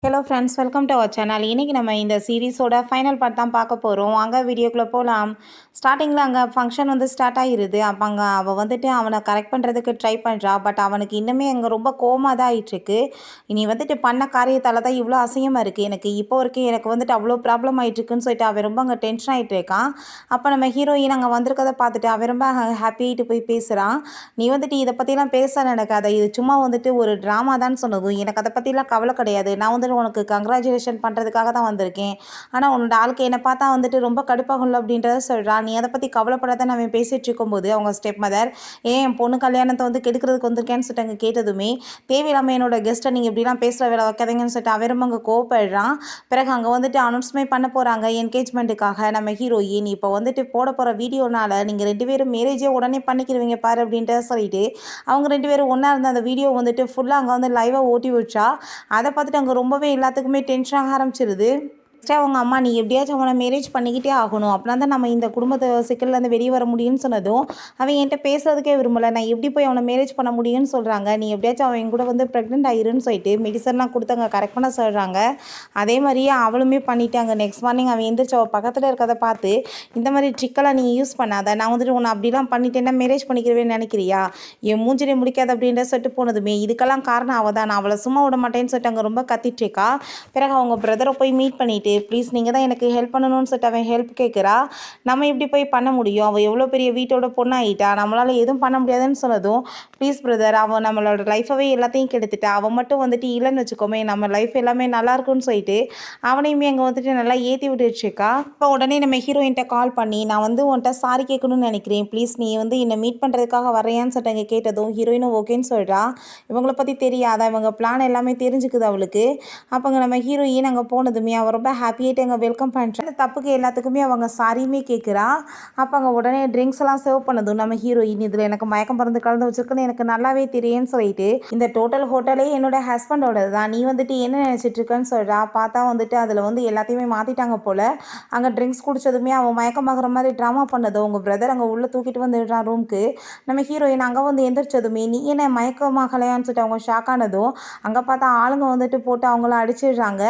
Hello friends, welcome to our channel. இன்றைக்கி நம்ம இந்த சீரீஸோட ஃபைனல் பார்ட் தான் பார்க்க போகிறோம். வாங்க வீடியோக்குள்ளே போகலாம். ஸ்டார்டிங்கில் அங்கே ஃபங்க்ஷன் ஸ்டார்ட் ஆகிருது. அப்போ அங்கே அவள் அவனை கரெக்ட் பண்ணுறதுக்கு ட்ரை பண்ணுறா. பட் அவனுக்கு இன்னுமே அங்கே ரொம்ப கோவமாக தான் ஆகிட்டுருக்கு. நீ பண்ண காரியத்தால் தான் இவ்வளோ அசிங்கமாக இருக்குது. எனக்கு இப்போ வரைக்கும் எனக்கு அவ்வளோ ப்ராப்ளம் ஆகிட்டுருக்குன்னு சொல்லிட்டு அவன் ரொம்ப அங்கே டென்ஷன் ஆகிட்டு இருக்கான். அப்போ நம்ம ஹீரோயின் அங்கே வந்திருக்கதை பார்த்துட்டு அவன் ரொம்ப ஹாப்பி ஆகிட்டு போய் பேசுகிறான். நீ இதை பற்றிலாம் பேச நினைக்காத, இது சும்மா ஒரு ட்ராமா தான் சொன்னதும் எனக்கு அதை பற்றிலாம் கவலை கிடையாது. நான் உனக்கு கங்க்ராச்சுலேஷன் பண்ணுறதுக்காக தான் வந்திருக்கேன். ஆனால் உன்னோட ஆளுக்கு என்னை பார்த்தா ரொம்ப கடுப்பாகும்ல அப்படின்றத சொல்கிறான். நீ அதை பற்றி கவலைப்படாத நான் பேசிகிட்டு இருக்கும்போது அவங்க ஸ்டெப் மதர் என் பொண்ணு கல்யாணத்தை கெடுக்கிறதுக்கு வந்திருக்கேன்னு சொல்லிட்டு அங்கே கேட்டதுமே தேவையில்லாமல் என்னோட கெஸ்ட்டை நீங்கள் இப்படிலாம் பேசுகிற வேலை வைக்காதீங்கன்னு சொல்லிட்டு அவரும் அங்கே கோவப்படுறான். பிறகு அங்கே அனௌன்ஸ்மெண்ட் பண்ண போகிறாங்க என்கேஜ்மெண்ட்டுக்காக. நம்ம ஹீரோயின் இப்போ போட போகிற வீடியோனால நீங்கள் 2 பேரும் மேரேஜே உடனே பண்ணிக்கிறவங்க பாரு அப்படின்றத சொல்லிட்டு அவங்க 2 பேரும் ஒன்றா இருந்த அந்த வீடியோ ஃபுல்லாக அங்கே லைவாக ஓட்டி வச்சா. அதை பார்த்துட்டு அங்கே ரொம்பவே எல்லாத்துக்குமே டென்ஷன் ஆக ஆரம்பிச்சிருது. ஃபஸ்ட்டு அவங்க அம்மா நீ எப்படியாச்சும் அவனை மேரேஜ் பண்ணிக்கிட்டே ஆகணும், அப்படின்னா தான் நம்ம இந்த குடும்பத்தை சிக்கல்லேருந்து வெளியே வர முடியும்னு சொன்னதும் அவன் என்கிட்ட பேசுறதுக்கே விரும்பலை. நான் எப்படி போய் அவனை மேரேஜ் பண்ண முடியும்னு சொல்கிறாங்க. நீ எப்படியாச்சும் அவன் கூட ப்ரெக்னென்ட் ஆயிருன்னு சொல்லிட்டு மெடிசன்லாம் கொடுத்தாங்க கரெக்ட் பண்ண சொல்கிறாங்க. அதே மாதிரியே அவளுமே பண்ணிட்டாங்க. நெக்ஸ்ட் மார்னிங் அவன் எந்திரிச்சு அவள் பக்கத்தில் இருக்கிறத பார்த்து இந்த மாதிரி ட்ரிக்கெல்லாம் நீ யூஸ் பண்ணாத, நான் உன்னை அப்படிலாம் பண்ணிட்டேன்னா மேரேஜ் பண்ணிக்கிறவேன்னு நினைக்கிறியா, என் மூஞ்சிலே முடிக்காது அப்படின்ற சொல்லிட்டு போனதுமே இதுக்கெல்லாம் காரணம் அவள் தான், நான் அவளை சும்மா விட மாட்டேன்னு சொல்லிட்டு அங்கே ரொம்ப கத்திட்டுருக்கா. பிறகு அவங்க பிரதரை போய் மீட் பண்ணிவிட்டு ப்ளீஸ் நீங்கள் தான் எனக்கு ஹெல்ப் பண்ணணும்னு சொல்லிட்டு அவன் ஹெல்ப் கேட்குறா. நம்ம இப்படி போய் பண்ண முடியும், அவள் எவ்வளோ பெரிய வீட்டோட பொண்ணாகிட்டா, நம்மளால் எதுவும் பண்ண முடியாதுன்னு சொன்னதும் ப்ளீஸ் பிரதர் அவன் நம்மளோட லைஃபவே எல்லாத்தையும் கெடுத்துட்டா, அவன் மட்டும் இல்லைன்னு வச்சுக்கோமே நம்ம லைஃப் எல்லாமே நல்லாயிருக்குன்னு சொல்லிட்டு அவனையுமே அங்கே நல்லா ஏற்றி விட்டுருச்சுக்கா. இப்போ உடனே நம்ம ஹீரோயின்ட்ட கால் பண்ணி நான் உன்கிட்ட சாரி கேட்கணும்னு நினைக்கிறேன், ப்ளீஸ் நீ என்னை மீட் பண்ணுறதுக்காக வரையான்னு சொல்லிட்டு அங்கே கேட்டதும் ஹீரோயினும் ஓகேன்னு சொல்கிறா. இவங்களை பற்றி தெரியாதா, இவங்க பிளான் எல்லாமே தெரிஞ்சுக்குது அவளுக்கு. அப்போங்க நம்ம ஹீரோயின் அங்கே போனதுமே அவள் ரொம்ப ஹாப்பியாகிட்டு அங்கே வெல்கம் பண்ணுறேன். அந்த தப்புக்கு எல்லாத்துக்குமே அவங்க சாரியுமே கேட்குறா. அப்போ அங்கே உடனே ட்ரிங்க்ஸ் எல்லாம் சர்வ் பண்ணதும் நம்ம ஹீரோயின் இதில் எனக்கு மயக்கம் மருந்து கலந்து வச்சிருக்குன்னு எனக்கு நல்லாவே தெரியும்னு சொல்லிட்டு இந்த டோட்டல் ஹோட்டலே என்னோட ஹஸ்பண்டோட தான், நீ என்ன நினச்சிட்டு இருக்கன்னு சொல்கிறா. பார்த்தா அதில் எல்லாத்தையுமே மாற்றிட்டாங்க போல். அங்கே ட்ரிங்க்ஸ் குடித்ததுமே அவன் மயக்கமாகற மாதிரி ட்ராமா பண்ணதும் உங்கள் பிரதர் அங்கே உள்ளே தூக்கிட்டு வந்துடுறான் ரூமுக்கு. நம்ம ஹீரோயின் அங்கே எந்திரிச்சதுமே நீ என்ன மயக்கமாகலையான்னு சொல்லிட்டு அவங்க ஷாக் ஆனதும் அங்கே பார்த்தா ஆளுங்க போட்டு அவங்கள அடிச்சிடுறாங்க.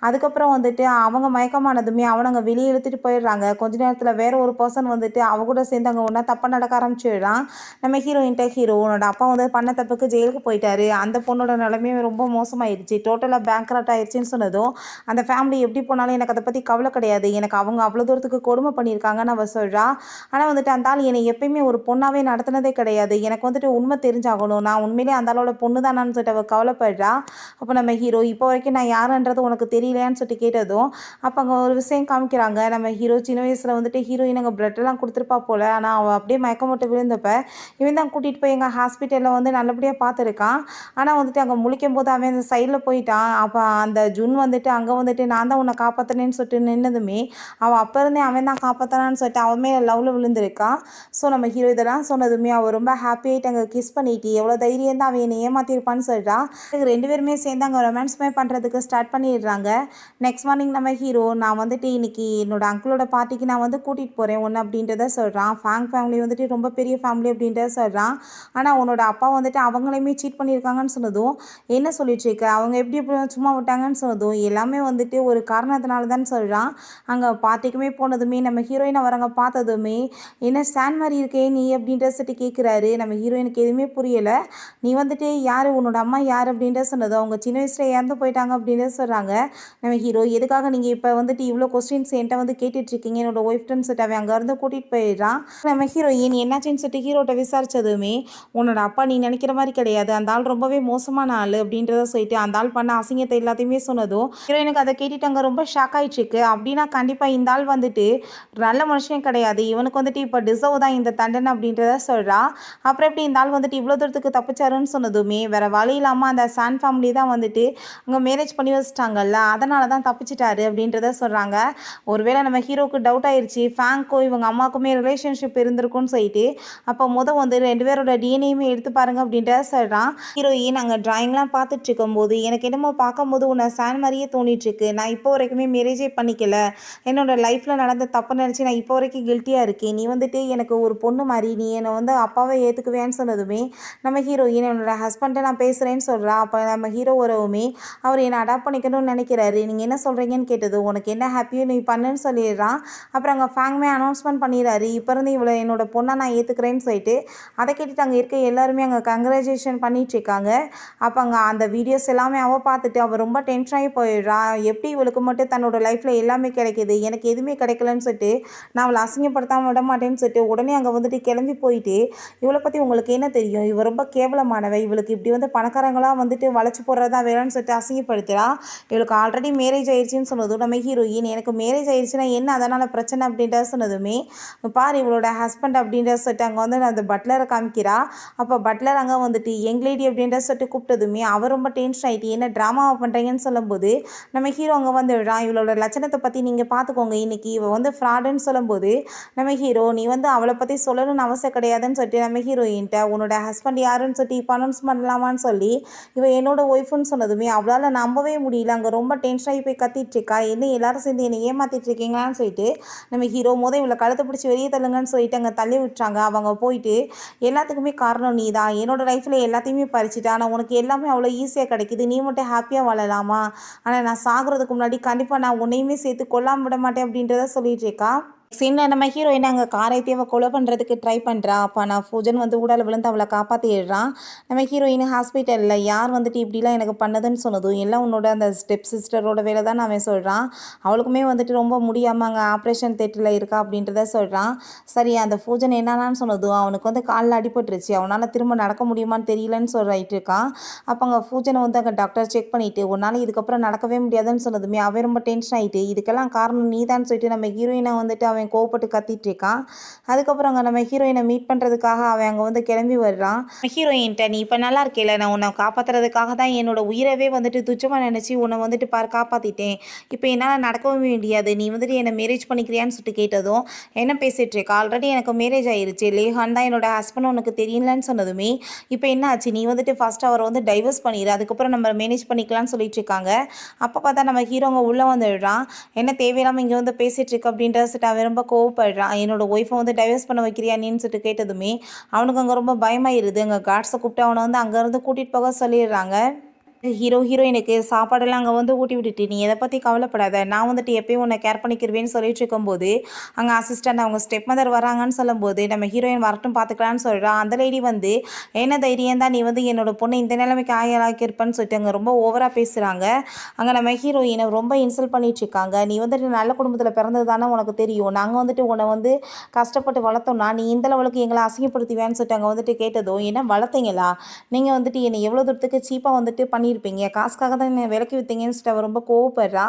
அதுக்கப்புறம் அவங்க மயக்கமானதுமே அவனை வெளியே இழுத்துட்டு போயிடுறாங்க. கொஞ்ச நேரத்தில் வேற ஒரு பர்சன் அவ கூட சேர்ந்து அங்கே ஒன்றா தப்பாக நடக்க ஆரம்பிச்சிடுறான். நம்ம ஹீரோயின்ட்ட ஹீரோ உன்னோட அப்பா பண்ண தப்புக்கு ஜெயிலுக்கு போயிட்டாரு, அந்த பொண்ணோட நிலைமையும் ரொம்ப மோசமாயிடுச்சு, டோட்டலாக பேங்க்ரப்ட் ஆயிடுச்சுன்னு சொன்னதும் அந்த ஃபேமிலி எப்படி போனாலும் எனக்கு அதை பற்றி கவலை கிடையாது, எனக்கு அவங்க அவ்வளோ தூரத்துக்கு கொடுமை பண்ணியிருக்காங்கன்னு அவள் சொல்கிறா. ஆனால் அந்த ஆள் என்னை எப்பயுமே ஒரு பொண்ணாகவே நடத்தினதே கிடையாது, எனக்கு உண்மை தெரிஞ்சாகணும், நான் உண்மையிலே அந்த ஆளோட பொண்ணு தானான்னு சொல்லிட்டு அவள் கவலைப்படுறா. அப்போ நம்ம ஹீரோ இப்போ வரைக்கும் நான் யாருன்றது உனக்கு தெரியலையான்னு சொல்லிட்டு கேட்டதும் அப்போ அங்கே ஒரு விஷயம் காமிக்கிறாங்க. நம்ம ஹீரோ சின்ன வயசில் ஹீரோயின் அங்கே பிளட்டெல்லாம் கொடுத்துருப்பா போல். ஆனால் அவள் அப்படியே மயக்கம் போட்டு விழுந்தப்ப இவன் தான் கூட்டிகிட்டு போய் எங்கள் ஹாஸ்பிட்டலில் நல்லபடியாக பார்த்துருக்கான். ஆனால் அங்கே முழிக்கும் போது அவன் அந்த சைடில் போயிட்டான். அப்போ அந்த ஜூன் அங்கே நான் தான் உன்னை காப்பாற்றினேன்னு சொல்லிட்டு நின்னதுமே அவள் அப்போ இருந்தே அவன் தான் காப்பாற்றினான்னு சொல்லிட்டு அவன் மேலே லவ்வில் விழுந்திருக்கான். ஸோ நம்ம ஹீரோ இதெல்லாம் சொன்னதுமே அவள் ரொம்ப ஹாப்பியாகிட்டு அங்கே கிஸ் பண்ணிட்டு எவ்வளோ தைரியம் தான் அவன் என்னை ஏமாற்றிருப்பான்னு சொல்லிட்டான். 2 பேருமே சேர்ந்து அங்கே ரொமான்ஸ்மே பண்ணுறதுக்கு ஸ்டார்ட் பண்ணிடுறாங்க. நெக்ஸ்ட் மார்னிங் நம்ம ஹீரோ நான் இன்னைக்கு என்னோட அங்கிளோட பார்ட்டிக்கு நான் கூட்டிகிட்டு போகிறேன் ஒன்று அப்படின்றத சொல்கிறான். ஃபேமிலி ரொம்ப பெரிய ஃபேமிலி அப்படின்றத சொல்கிறான். ஆனால் உன்னோட அப்பா அவங்களையுமே சீட் பண்ணியிருக்காங்கன்னு சொன்னதும் என்ன சொல்லிட்டுருக்க, அவங்க எப்படி சும்மா விட்டாங்கன்னு சொன்னதும் எல்லாமே ஒரு காரணத்தினால தான் சொல்கிறான். அங்கே பார்ட்டிக்குமே போனதுமே நம்ம ஹீரோயின் அவரங்க பார்த்ததுமே என்ன ஸ்டாண்ட் மாதிரி இருக்கே நீ அப்படின்ற சொல்லிட்டு கேட்குறாரு. நம்ம ஹீரோயினுக்கு எதுவுமே புரியலை. நீ யார், உன்னோட அம்மா யார் அப்படின்ற சொன்னதும் அவங்க சின்ன வயசில் இறந்து போயிட்டாங்க அப்படின்றத சொல்கிறாங்க. நம்ம ஹீரோ எதுக்காக நீங்கள் இப்போ இவ்வளோ கொஸ்டின்ஸ் என்கிட்ட கேட்டுட்ருக்கீங்க, என்னோட ஒய்ஃப்டன்னு சொல்லிட்டு அவன் அங்கேருந்து கூட்டிகிட்டு போயிடுறான். நம்ம ஹீரோயின் என்னாச்சுன்னு சொல்லிட்டு ஹீரோட்ட விசாரிச்சதுமே உன்னோட அப்பா நீ நினைக்கிற மாதிரி கிடையாது, அந்த ஆள் ரொம்பவே மோசமான ஆள் அப்படின்றத சொல்லிட்டு அந்த ஆள் பண்ண அசிங்கத்தை எல்லாத்தையுமே சொன்னதும் ஹீரோயினுக்கு அதை கேட்டுட்டு அங்கே ரொம்ப ஷாக் ஆகிட்டுருக்கு. அப்படின்னா கண்டிப்பாக இந்த ஆள் நல்ல மனுஷன் கிடையாது, இவனுக்கு இப்போ டிசர்வ் தான் இந்த தண்டனை அப்படின்றத சொல்கிறா. அப்புறம் எப்படி இந்த ஆள் இவ்வளோ தூரத்துக்கு தப்பிச்சாருன்னு சொன்னதுமே வேறு வழி இல்லாமல் அந்த சான் ஃபேமிலி தான் அங்கே மேரேஜ் பண்ணி வச்சிட்டாங்கல்ல, அதனால தான் தப்பிச்சிட்டாரு. பண்ணிட்டாரு அப்படின்றத சொல்கிறாங்க. ஒருவேளை நம்ம ஹீரோவுக்கு டவுட் ஆயிடுச்சு ஃபேங்க்கும் இவங்க அம்மாவுக்குமே ரிலேஷன்ஷிப் இருந்திருக்கும்னு சொல்லிட்டு. அப்போ வந்து 2 பேரோட டிஎன்ஏயுமே எடுத்து பாருங்க அப்படின்றத சொல்கிறான். ஹீரோயின் அங்கே டிராயிங்லாம் பார்த்துட்டு இருக்கும்போது எனக்கு என்னமோ பார்க்கும்போது உன்னை சான் மாதிரியே தோணிட்டுருக்கு. நான் இப்போ வரைக்குமே மேரேஜே பண்ணிக்கல. என்னோட லைஃப்பில் நடந்த தப்பு நினச்சி நான் இப்போ வரைக்கும் கில்ட்டியாக இருக்கேன். நீ எனக்கு ஒரு பொண்ணு மாதிரி நீ என்னை அப்பாவை ஏற்றுக்குவேன்னு சொன்னதுமே நம்ம ஹீரோயின் என்னோட ஹஸ்பண்ட்டை நான் பேசுகிறேன்னு சொல்கிறா. அப்போ நம்ம ஹீரோ வரவுமே அவர் என்னை அடாப்ட் பண்ணிக்கணும்னு நினைக்கிறாரு. நீங்கள் என்ன சொல்கிறீங்கன்னு கேட்டது உனக்கு என்ன ஹாப்பியோ நீ பண்ணுன்னு சொல்லிடுறான். அப்புறம் அங்கே ஃபேங்மே அனௌன்ஸ்மெண்ட் பண்ணிடுறாரு. இப்போ இருந்து இவளை என்னோட பொண்ணை நான் ஏற்றுக்கிறேன்னு சொல்லிட்டு. அதை கேட்டுட்டு அங்கே இருக்க எல்லாருமே அங்கே கங்க்ராச்சுலேஷன் பண்ணிட்டுருக்காங்க. அப்போ அங்கே அந்த வீடியோஸ் எல்லாமே அவள் பார்த்துட்டு அவள் ரொம்ப டென்ஷன் ஆகி போயிடுறா. எப்படி இவளுக்கு மட்டும் தன்னோட லைஃப்பில் எல்லாமே கிடைக்கிது, எனக்கு எதுவுமே கிடைக்கலன்னு சொல்லிட்டு நான் அவளை அசிங்கப்படுத்தாமல் விட மாட்டேன்னு சொல்லிட்டு உடனே அங்கே கிளம்பி போயிட்டு இவளை பற்றி உங்களுக்கு என்ன தெரியும், இவள் ரொம்ப கேவலமானவ, இவளுக்கு இப்படி பணக்காரங்களாக வளைச்சி போடுறதா வேணும்னு சொல்லிட்டு அசிங்கப்படுத்துகிறா. இவளுக்கு ஆல்ரெடி மேரேஜ் ஆயிடுச்சுன்னு சொன்னதும் நம்ம ஹீரோயின் எனக்கு மேரேஜ் ஆயிடுச்சுன்னா என்ன அதனால் பிரச்சனை அப்படின்றத சொன்னதுமே பாரு இவளோட ஹஸ்பண்ட் அப்படின்ற சொல்லிட்டு அங்கே அந்த பட்லரை காமிக்கிறா. அப்போ பட்லர் அங்கே யங் லேடி அப்படின்ற சொல்லிட்டு கூப்பிட்டதுமே அவர் ரொம்ப டென்ஷன் ஆகிட்டு என்ன ட்ராமாவை பண்ணுறீங்கன்னு சொல்லும்போது நம்ம ஹீரோ அங்கே வந்துடுறான். இவளோட லட்சணத்தை பற்றி நீங்கள் பார்த்துக்கோங்க, இன்றைக்கி இவள் ஃப்ராடுன்னு சொல்லும்போது நம்ம ஹீரோ நீ அவளை பற்றி சொல்லணும்னு அவசியம் கிடையாதுன்னு சொல்லிட்டு நம்ம ஹீரோயின்ட்ட உன்னோட ஹஸ்பண்ட் யாருன்னு சொல்லிட்டு இப்போ அனௌன்ஸ் பண்ணலாமான்னு சொல்லி இவன் என்னோட ஒய்ஃப்னு சொன்னதுமே அவளால் நம்பவே முடியல. அங்கே ரொம்ப டென்ஷன் ஆகி போய் கத்திட்டு இருக்கா. என்ன எல்லாரும் சேர்ந்து என்னை ஏமாற்றிட்டு இருக்கீங்களான்னு சொல்லிட்டு நம்ம ஹீரோ இவளை கழுத்தை பிடிச்சி வெளியே தள்ளுங்கன்னு சொல்லிட்டு அங்கே தள்ளி விட்டுறாங்க. அவங்க போயிட்டு எல்லாத்துக்குமே காரணம் நீ தான், என்னோட லைஃப்பில் எல்லாத்தையுமே பறிச்சுட்டா, ஆனால் உனக்கு எல்லாமே அவ்வளோ ஈஸியாக கிடைக்கிது, நீ மட்டும் ஹாப்பியாக வாழலாமா, ஆனால் நான் சாகிறதுக்கு முன்னாடி கண்டிப்பாக நான் உன்னையுமே சேர்த்து கொல்லாமல் விட மாட்டேன் அப்படின்றத சொல்லிட்டு இருக்கா. சீனில் நம்ம ஹீரோயின் அங்கே காரைத்தி அவள் கொலை பண்ணுறதுக்கு ட்ரை பண்ணுறா. அப்போ நான் பூஜன் ஊடால விழுந்து அவளை காப்பாற்றிடுறான். நம்ம ஹீரோயின் ஹாஸ்பிட்டலில் யார் இப்படிலாம் எனக்கு பண்ணதுன்னு சொன்னதும் எல்லாம் உன்னோட அந்த ஸ்டெப் சிஸ்டரோட வேலை தான் அவன் சொல்கிறான். அவளுக்குமே ரொம்ப முடியாமல் அங்கே ஆப்ரேஷன் தேட்டரில் இருக்கா அப்படின்றத சொல்கிறான். சரி அந்த பூஜன் என்னன்னு சொன்னதும் அவனுக்கு காலில் அடிபட்டுருச்சு, அவனால் திரும்ப நடக்க முடியுமான்னு தெரியலன்னு சொல்லிட்டு இருக்கான். அப்போ அங்கே பூஜனை அங்கே டாக்டர் செக் பண்ணிவிட்டு உன்னால் இதுக்கப்புறம் நடக்கவே முடியாதுன்னு சொன்னதுமே அவன் ரொம்ப டென்ஷன் ஆகிட்டு இதுக்கெல்லாம் காரணம் நீ தான் சொல்லிட்டு நம்ம ஹீரோயினை அவன் கோவப்பட்டு கத்திட்டு இருக்கான். அதுக்கப்புறம் அங்கே நம்ம ஹீரோயினை மீட் பண்ணுறதுக்காக அவன் அங்கே கிளம்பி வர்றான். ஹீரோயின்ட்ட நீ இப்போ நல்லா இருக்கேல, நான் உன்னை காப்பாற்றுறதுக்காக தான் என்னோட உயிரவே துச்சமாக நினச்சி உன்னை காப்பாற்றிட்டேன், இப்போ என்னால் நடக்கவும் முடியாது, நீ என்னை மேரேஜ் பண்ணிக்கிறியான்னு சொல்லிட்டு கேட்டதும் என்ன பேசிகிட்டு இருக்கா, ஆல்ரெடி எனக்கு மேரேஜ் ஆயிருச்சு, லேஹான் தான் என்னோட ஹஸ்பண்ட் உனக்கு தெரியலன்னு சொன்னதுமே இப்போ என்ன ஆச்சு, நீ ஃபர்ஸ்ட் அவரை டைவர்ஸ் பண்ணிடு, அதுக்கப்புறம் நம்ம மேனேஜ் பண்ணிக்கலாம்னு சொல்லிட்டு இருக்காங்க. அப்போ பார்த்தா நம்ம ஹீரோங்க உள்ளே வந்துடுறான். என்ன தேவையில்லாமல் இங்கே பேசிகிட்டு இருக்கு அப்படின்றத அவன் ரொம்ப கோவப்படுறான். என்னோட ஒய்ஃபை டைவர்ஸ் பண்ண வைக்கிறியா நீன்னு சொல்லிட்டு கேட்டதுமே அவனுக்கு அங்கே ரொம்ப பயமாயிருது. அங்கே கார்ட்ஸை கூப்பிட்டு அவனை அங்கேருந்து கூட்டிகிட்டு போக சொல்லிடுறாங்க. ஹீரோயினுக்கு சாப்பாடெல்லாம் அங்கே ஊட்டி விட்டுட்டு நீ எதை பற்றி கவலைப்படாத, நான் எப்பயும் உன்னை கேர் பண்ணிக்கிறவேன்னு சொல்லிட்டு இருக்கும்போது அங்கே அசிஸ்டண்ட் அவங்க ஸ்டெப் மதர் வராங்கன்னு சொல்லும்போது நம்ம ஹீரோயின் வரட்டும் பார்த்துக்கலான்னு சொல்கிறான். அந்த லேடி என்ன தைரியம் தான் நீ என்னோட பொண்ணை இந்த நிலைமைக்கு ஆளாக்கியிருப்பேன்னு சொல்லிட்டு அங்கே ரொம்ப ஓவராக பேசுகிறாங்க. அங்கே நம்ம ஹீரோயினை ரொம்ப இன்சல்ட் பண்ணிட்டு இருக்காங்க. நீ நல்ல குடும்பத்தில் பிறந்தது தானே உனக்கு தெரியும், நாங்கள் உன்னை கஷ்டப்பட்டு வளர்த்தோம்னா நீ இந்த லெவலுக்கு எங்களை அசிங்கப்படுத்துவேன்னு சொல்லிட்டு அங்கே கேட்டதும் என்ன வளர்த்தீங்களா, நீங்கள் என்னை எவ்வளோ தூரத்துக்கு சீப்பாக பண்ணியிருப்பீங்க, காசுக்காக தான் என்னை விலக்கி விற்றீங்கன்னு சொல்லிட்டு அவள் ரொம்ப கோவப்படுறா.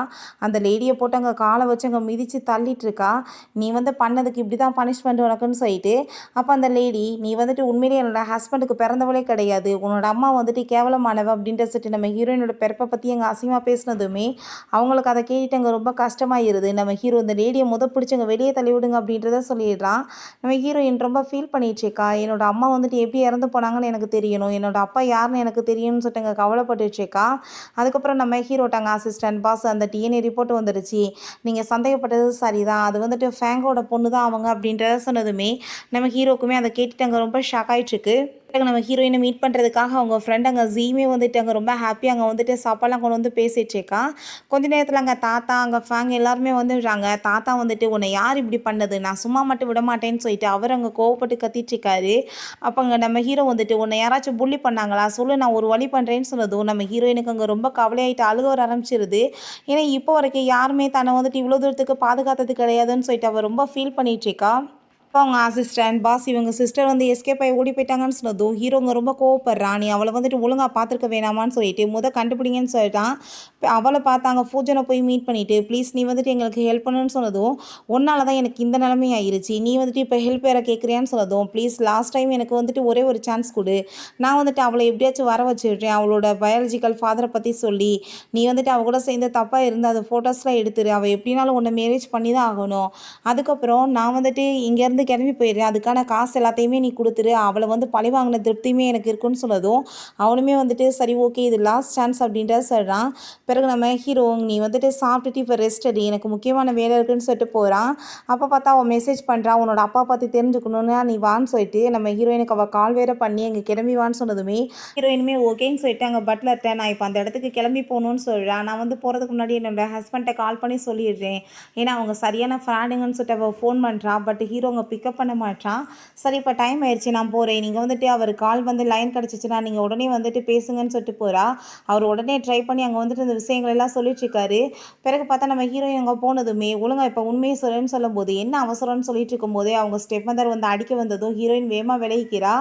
அந்த லேடியை போட்டு அங்கே காலை வச்சு அங்கே மிதித்து தள்ளிட்டு இருக்கா. நீ பண்ணதுக்கு இப்படி தான் பனிஷ்மெண்ட் உனக்குன்னு சொல்லிட்டு அப்போ அந்த லேடி நீ உண்மையிலேயே என்னோட ஹஸ்பண்டுக்கு பிறந்தவளே கிடையாது, உன்னோட அம்மா கேவலமானவ அப்படின்ற சொல்லிட்டு நம்ம ஹீரோயினோட பிறப்பை பற்றி அங்கே அசிங்கமாக பேசினதுமே அவங்களுக்கு அதை கேட்டுட்டு அங்கே ரொம்ப கஷ்டமாயிருது. நம்ம ஹீரோ இந்த லேடியை பிடிச்சி அங்கே வெளியே தள்ளி விடுங்க அப்படின்றத சொல்லிடுறான். நம்ம ஹீரோயின் ரொம்ப ஃபீல் பண்ணிட்டு இருக்கா. என்னோட அம்மா எப்படி இறந்து போனாங்கன்னு எனக்கு தெரியணும், என்னோட அப்பா யாருன்னு எனக்கு தெரியும்னு சொல்லிட்டு அங்கே கவலைப்பட்டுருக்கா. அதுக்கப்புறம் நம்ம ஹீரோட்டாங்க அசிஸ்டன்ட் பாஸ் அந்த டிஎன்ஏ ரிப்போர்ட் வந்துடுச்சு, நீங்கள் சந்தேகப்பட்டது சரிதான், அது ஃபேங்கோட பொண்ணு தான் அவங்க அப்படின்றத சொன்னதுமே நம்ம ஹீரோக்குமே அதை கேட்டுட்டு அங்கே ரொம்ப ஷாக் ஆகிட்டுருக்கு. நம்ம ஹீரோயினை மீட் பண்ணுறதுக்காக அவங்க ஃப்ரெண்ட் அங்கே ஜீமே அங்கே ரொம்ப ஹாப்பியாக அங்கே சாப்பாடெலாம் கொண்டு பேசிகிட்டு இருக்கா. கொஞ்ச நேரத்தில் அங்கே தாத்தா அங்கே ஃபேங் எல்லாருமே வந்துடுறாங்க. தாத்தா உன்னை யார் இப்படி பண்ணது, நான் சும்மா மட்டும் விட மாட்டேன்னு சொல்லிட்டு அவர் அங்கே கோவப்பட்டு கத்திட்டு இருக்காரு. அப்போ அங்கே நம்ம ஹீரோ உன்னை யாராச்சும் புள்ளி பண்ணாங்களா சொல்லு, நான் ஒரு வழி பண்ணுறேன்னு சொன்னதும் நம்ம ஹீரோயினுக்கு அங்கே ரொம்ப கவலையாயிட்டு அழுக வர ஆரம்பிச்சிருது. ஏன்னா இப்போ வரைக்கும் யாருமே தன்னை இவ்வளோ தூரத்துக்கு பாதுகாத்தது கிடையாதுன்னு சொல்லிட்டு அவர் ரொம்ப ஃபீல் பண்ணிட்டு இருக்கா. அப்போ அவங்க அசிஸ்டன்ட், பாஸ் இவங்க சிஸ்டர் வந்து எஸ்கேப் ஆகி ஓடி போயிட்டாங்கன்னு சொன்னதும், ஹீரோங்க ரொம்ப கோவப்படுறான். "நீ அவள வந்துட்டு ஒழுங்கா பார்த்துருக்க வேணாமான்னு" சொல்லிட்டு, கண்டுபிடிங்கன்னு சொல்லிட்டான். அவள பார்த்தாங்க பூஜனை போய் மீட் பண்ணிட்டு, "ப்ளீஸ் நீ வந்துட்டு எங்களுக்கு ஹெல்ப் பண்ணுன்னு" சொன்னதும், "உன்னால தான் எனக்கு இந்த நிலைமை ஆயிருச்சு. நீ வந்துட்டு இப்போ ஹெல்ப் வேற கேட்குறியான்னு" சொன்னதும், "ப்ளீஸ் லாஸ்ட் டைம் எனக்கு வந்துட்டு ஒரே ஒரு சான்ஸ் குடு. நான் வந்துட்டு அவள எப்படியாச்சும் வர வச்சுடுறேன். அவளோட பயாலஜிக்கல் ஃபாதர பத்தி சொல்லி, நீ வந்துட்டு அவ கூட சேர்ந்து தப்பா இருந்தா அந்த ஃபோட்டோஸ்லாம் எடுத்துரு. அவ எப்படினாலும் உன்ன மேரேஜ் பண்ணி தான் ஆகணும். அதுக்கப்புறம் நான் வந்துட்டு இங்கேருந்து கிளம்பி போயிடுறேன். அதுக்கான காசு எல்லாத்தையுமே நீ குடுத்துரு. அவள வந்து பழிவாங்கின திருப்தியுமே எனக்கு இருக்குன்னு சொன்னதும், அவனுமே வந்துட்டு சரி ஓகே இது லாஸ்ட் சான்ஸ் அப்படின்ட்டு சொல்றான். பிறகு நம்ம ஹீரோ நீ வந்துட்டு சாப்பிட்டுட்டு இப்போ ரெஸ்ட் எடு. எனக்கு முக்கியமான வேலை இருக்குன்னு சொல்லிட்டு போறான். அப்போ பார்த்தா அவன் மெசேஜ் பண்றா. உன்னோட அப்பா பத்தி தெரிஞ்சுக்கணும்னா நீ வான்னு சொல்லிட்டு நம்ம ஹீரோயினுக்கு அவ கால் வேற பண்ணி அங்கே கிளம்பி வான்னு சொன்னதுமே, ஹீரோயினுமே ஓகேன்னு சொல்லிட்டு அங்கே பட்லர்ட்ட நான் இப்போ அந்த இடத்துக்கு கிளம்பி போகணும்னு சொல்றா. நான் வந்து போறதுக்கு முன்னாடி என்னோட ஹஸ்பண்ட்ட கால் பண்ணி சொல்லிடுறேன். ஏன்னா அவங்க சரியான ஃப்ராடுங்கன்னு சொல்லிட்டு அவள் ஃபோன் பண்ணுறா. பட் ஹீரோங்க பிக்கப் பண்ண மாட்டான். சரி இப்போ டைம் ஆயிடுச்சு நான் போகிறேன். நீங்கள் வந்துட்டு அவர் கால் வந்து லைன் கிடச்சிச்சுன்னா நீங்கள் உடனே வந்துட்டு பேசுங்கன்னு சொல்லிட்டு போகிறா. அவர் உடனே ட்ரை பண்ணி அங்கே வந்துட்டு இந்த விஷயங்கள் எல்லாம் சொல்லிட்டுருக்காரு. பிறகு பார்த்தா நம்ம ஹீரோயின் அங்கே போனதுமே ஒழுங்கா இப்போ உண்மையை சொல்லுன்னு சொல்லும்போது என்ன அவசரம்னு சொல்லிட்டு இருக்கும்போதே அவங்க ஸ்டெப் மதர் வந்து அடிக்க வந்ததும் ஹீரோயின் வேகமாக விலகிக்கிறா.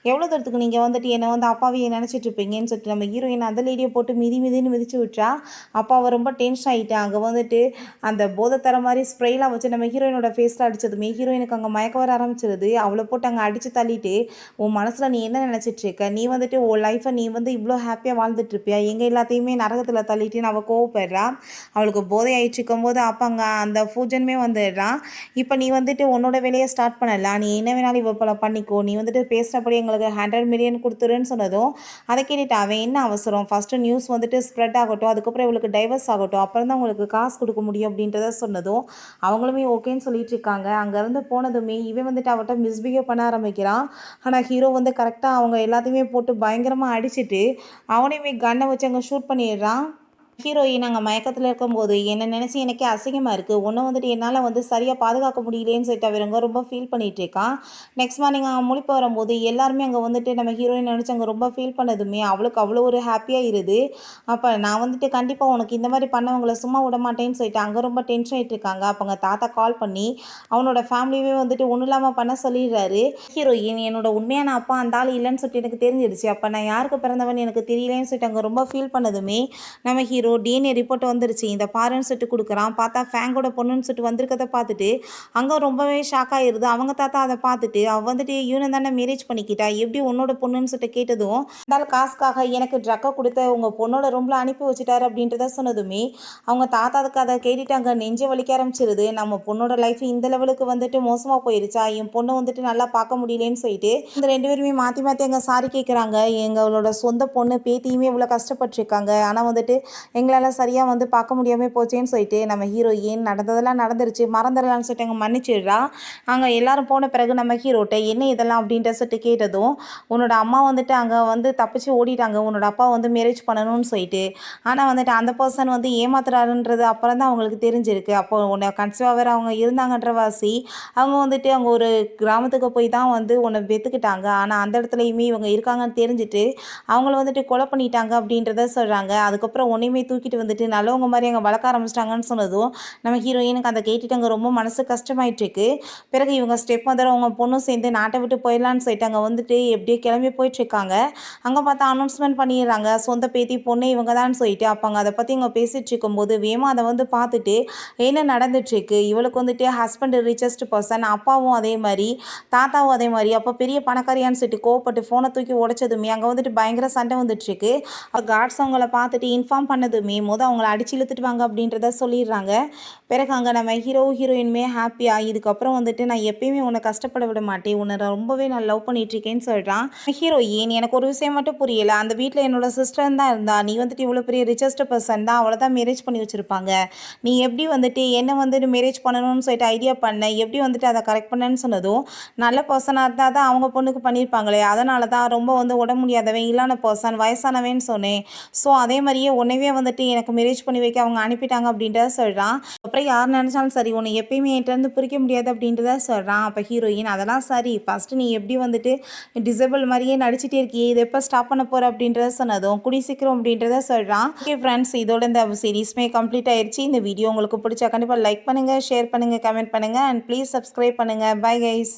எவ்வளோ தூரத்துக்கு நீங்கள் வந்துட்டு என்னை வந்து அப்பாவையே நினச்சிட்டு இருப்பீங்கன்னு சொல்லிட்டு நம்ம ஹீரோயின் அந்த லேடியை போட்டு மிதின்னு மிதிச்சு விட்றா. அப்போ அவள் ரொம்ப டென்ஷன் ஆகிட்டா. அங்கே வந்துட்டு அந்த போதை தர மாதிரி ஸ்ப்ரேலாம் வச்சு நம்ம ஹீரோயினோட ஃபேஸில் அடித்ததுமே ஹீரோயினுக்கு அங்கே மயக்க வர ஆரம்பிச்சிருது. அவளை போட்டு அங்கே அடித்து தள்ளிட்டு, உன் மனசில் நீ என்ன நினச்சிட்டு இருக்க? நீ வந்துட்டு உன் லைஃப்பை நீ வந்து இவ்வளோ ஹாப்பியாக வாழ்ந்துட்டு இருப்பியா? எங்கள் எல்லாத்தையுமே நரகத்தில் தள்ளிட்டுன்னு அவள் கோவப்படுறா. அவளுக்கு போதை ஆயிட்டு இருக்கும்போது அப்போ அங்கே அந்த பூஜனுமே வந்துடுறான். இப்போ நீ வந்துட்டு உன்னோட வேலையை ஸ்டார்ட் பண்ணலாம். நீ என்ன வேணாலும் இவ போல பண்ணிக்கோ. நீ வந்துட்டு பேசுகிறபடி எங்களுக்கு 100 மில்லியன் கொடுத்துருன்னு சொன்னதும், அதை கேட்டுட்டு அவன் என்ன அவசரம்? ஃபஸ்ட்டு நியூஸ் வந்துட்டு ஸ்ப்ரெட் ஆகட்டும். அதுக்கப்புறம் இவளுக்கு டைவர்ஸ் ஆகட்டும். அப்புறம் தான் உங்களுக்கு காசு கொடுக்க முடியும் அப்படின்றத சொன்னதும், அவங்களுமே ஓகேன்னு சொல்லிட்டு இருக்காங்க. அங்கேருந்து போனதுமே இவன் வந்துட்டு அவட்ட மிஸ்பிஹேவ் பண்ண ஆரம்பிக்கிறான். ஆனால் ஹீரோ வந்து கரெக்டாக அவங்க எல்லாத்தையுமே போட்டு பயங்கரமாக அடிச்சுட்டு அவனையுமே கன்னை வச்சு அங்கே ஷூட் பண்ணிடுறான். ஹீரோயின் அங்கே மயக்கத்தில் இருக்கும்போது என்ன நினச்சி எனக்கே அசிங்கமாக இருக்குது. ஒன்று வந்துட்டு என்னால் வந்து சரியாக பாதுகாக்க முடியலேன்னு சொல்லிட்டு அவருங்க ரொம்ப ஃபீல் பண்ணிகிட்டு இருக்கான். நெக்ஸ்ட் மார்னிங் அங்கே முழிப்பு வரும்போது எல்லாருமே அங்கே வந்துட்டு நம்ம ஹீரோயின் நினச்சி அங்கே ரொம்ப ஃபீல் பண்ணதுமே அவளுக்கு அவ்வளோ ஒரு ஹாப்பியாக இருது. அப்போ நான் வந்துட்டு கண்டிப்பாக உனக்கு இந்த மாதிரி பண்ணவங்களை சும்மா விட மாட்டேன்னு சொல்லிட்டு அங்கே ரொம்ப டென்ஷன் ஆகிட்டு இருக்காங்க. அப்போ அங்கே தாத்தா கால் பண்ணி அவனோட ஃபேமிலியவே வந்துட்டு ஒன்றும் இல்லாமல் பண்ண சொல்லிடுறாரு. ஹீரோயின் என்னோட உண்மையான அப்பா அந்த ஆள் இல்லைன்னு சொல்லிட்டு எனக்கு தெரிஞ்சிடுச்சு. அப்போ நான் யாருக்கு பிறந்தவன் எனக்கு தெரியலேன்னு சொல்லிட்டு அங்கே ரொம்ப ஃபீல் பண்ணதுமே நம்ம ஹீரோ டிஎன்ஏ ரிப்போர்ட் வந்துருச்சு இந்த பாருன்னு சொல்லிட்டு கொடுக்குறான். பார்த்தா ஃபேங்கோட பொண்ணுன்னு சொல்லிட்டு வந்திருக்கதை பார்த்துட்டு அங்கே ரொம்பவே ஷாக் ஆகிருது. அவங்க தாத்தா அதை பார்த்துட்டு அவள் வந்துட்டு இவனை தானே மேரேஜ் பண்ணிக்கிட்டா, எப்படி உன்னோட பொண்ணுன்னு சொல்லிட்டு கேட்டதும் இருந்தாலும் காசுக்காக எனக்கு ட்ரக்கை கொடுத்த உங்கள் பொண்ணோட ரூமில் அனுப்பி வச்சுட்டாரு அப்படின்றத சொன்னதுமே அவங்க தாத்தாவுக்கு அதை கேட்டுட்டு அங்கே நெஞ்சை வலிக்க ஆரம்பிச்சிருது. நம்ம பொண்ணோட லைஃப் இந்த லெவலுக்கு வந்துட்டு மோசமாக போயிருச்சா, என் பொண்ணை வந்துட்டு நல்லா பார்க்க முடியலேன்னு சொல்லிட்டு இந்த ரெண்டு பேருமே மாற்றி மாற்றி அங்கே சாரி கேட்குறாங்க. எங்களோட சொந்த பொண்ணு பேத்தியுமே இவ்வளோ கஷ்டப்பட்டுருக்காங்க. ஆனால் வந்துட்டு எங்களால் சரியாக வந்து பார்க்க முடியாமல் போச்சேன்னு சொல்லிட்டு நம்ம ஹீரோயின் நடந்ததெல்லாம் நடந்துருச்சு மறந்துடலான்னு சொல்லிட்டு அங்கே மன்னிச்சிடுறா. அங்கே எல்லாரும் போன பிறகு நம்ம ஹீரோட்ட என்ன இதெல்லாம் அப்படின்ட்டு சொல்லிட்டு கேட்டதும் உன்னோட அம்மா வந்துட்டு அங்கே வந்து தப்பிச்சு ஓடிட்டாங்க உன்னோட அப்பா வந்து மேரேஜ் பண்ணணும்னு சொல்லிட்டு. ஆனால் வந்துட்டு அந்த பர்சன் வந்து ஏமாத்துறாருன்றது அப்புறம் தான் அவங்களுக்கு தெரிஞ்சிருக்கு. அப்போ உன்னை கன்சீவாக வேறு அவங்க இருந்தாங்கன்ற வாசி அவங்க வந்துட்டு அவங்க ஒரு கிராமத்துக்கு போய் தான் வந்து உன்னை வெத்துக்கிட்டாங்க. ஆனால் அந்த இடத்துலையுமே இவங்க இருக்காங்கன்னு தெரிஞ்சுட்டு அவங்கள வந்துட்டு கொலை பண்ணிட்டாங்க அப்படின்றத சொல்கிறாங்க. அதுக்கப்புறம் உன்னையுமே தூக்கிட்டு வந்துட்டு நல்லவங்க மாதிரி அங்கே வளர்க்க ஆரம்பிச்சிட்டாங்கன்னு சொன்னதும் நம்ம ஹீரோயினுக்கு அதை கேட்டுட்டு அங்கே ரொம்ப மனசு கஷ்டமாயிட்டுருக்கு. பிறகு இவங்க ஸ்டெப் மதர் அவங்க பொண்ணும் சேர்ந்து நாட்டை விட்டு போயிடலான்னு சொல்லிட்டு அங்கே வந்துட்டு எப்படியோ கிளம்பி போயிட்டுருக்காங்க. அங்கே பார்த்தா அனௌன்ஸ்மெண்ட் பண்ணிடுறாங்க சொந்த பேத்தி பொண்ணு இவங்க தான் சொல்லிட்டு. அப்போ அங்கே அதை பற்றி இவங்க பேசிகிட்டு இருக்கும்போது வேமா அதை வந்து பார்த்துட்டு என்ன நடந்துட்டுருக்கு, இவளுக்கு வந்துட்டு ஹஸ்பண்ட் ரிச்சஸ்ட் பர்சன், அப்பாவும் அதே மாதிரி தாத்தாவும் அதே மாதிரி, அப்போ பெரிய பணக்காரியான்னு சொல்லிட்டு கோவப்பட்டு ஃபோனை தூக்கி உடைச்சதுமே அங்கே வந்துட்டு பயங்கர சண்டை வந்துட்டுருக்கு. கார்ட்ஸ் அவங்கள பார்த்துட்டு இன்ஃபார்ம் பண்ணதுமே அவங்கள அடிச்சு இழுத்துட்டு வாங்க அப்படின்றத சொல்லிடுறாங்க. பிறகு அங்கே நம்ம ஹீரோயினுமே ஹாப்பியாக இதுக்கப்புறம் வந்துட்டு நான் எப்பயுமே உன்னை கஷ்டப்பட விட மாட்டேன், உன்னை ரொம்பவே நான் லவ் பண்ணிட்டு இருக்கேன்னு சொல்கிறான். ஹீரோயின் எனக்கு ஒரு விஷயம் மட்டும் புரியலை, அந்த வீட்டில் என்னோட சிஸ்டர் தான் இருந்தா, நீ வந்துட்டு இவ்வளோ பெரிய ரிச்சஸ்ட் பர்சன் தான், அவளை தான் மேரேஜ் பண்ணி வச்சுருப்பாங்க, நீ எப்படி வந்துட்டு என்ன வந்துட்டு மேரேஜ் பண்ணணும்னு சொல்லிட்டு ஐடியா பண்ண, எப்படி வந்துட்டு அதை கரெக்ட் பண்ணேன்னு சொன்னதும் நல்ல பர்சனாக இருந்தால் தான் அவங்க பொண்ணுக்கு பண்ணியிருப்பாங்களே, அதனால தான் ரொம்ப வந்து உடம்பு முடியாதவன் இல்லான பர்சன் வயசானவன்னு சொன்னேன். ஸோ அதே மாதிரியே உன்னைவே வந்து வந்துட்டு எனக்கு மேரேஜ் பண்ணி வைக்க அவங்க அனுப்பிட்டாங்க அப்படின்றத சொல்கிறான். அப்புறம் யார் நினச்சாலும் சரி உன்னை எப்பயுமே என்கிட்டருந்து பிரிக்க முடியாது அப்படின்றத சொல்கிறான். அப்போ ஹீரோயின் அதெல்லாம் சரி ஃபஸ்ட்டு நீ எப்படி வந்துட்டு டிசேபிள் மாதிரியே நடிச்சிட்டே இருக்கியே இதை எப்போ ஸ்டாப் பண்ண போகிற அப்படின்றத சொன்னதும் கூடி சீக்கிரம் அப்படின்றத சொல்கிறான். ஓகே ஃப்ரெண்ட்ஸ், இதோட இந்த சீரீஸ்மே கம்ப்ளீட் ஆயிடுச்சு. இந்த வீடியோ உங்களுக்கு பிடிச்சா கண்டிப்பாக லைக் பண்ணுங்கள், ஷேர் பண்ணுங்கள், கமெண்ட் பண்ணுங்கள் அண்ட் ப்ளீஸ் சப்ஸ்கிரைப் பண்ணுங்கள். Bye guys.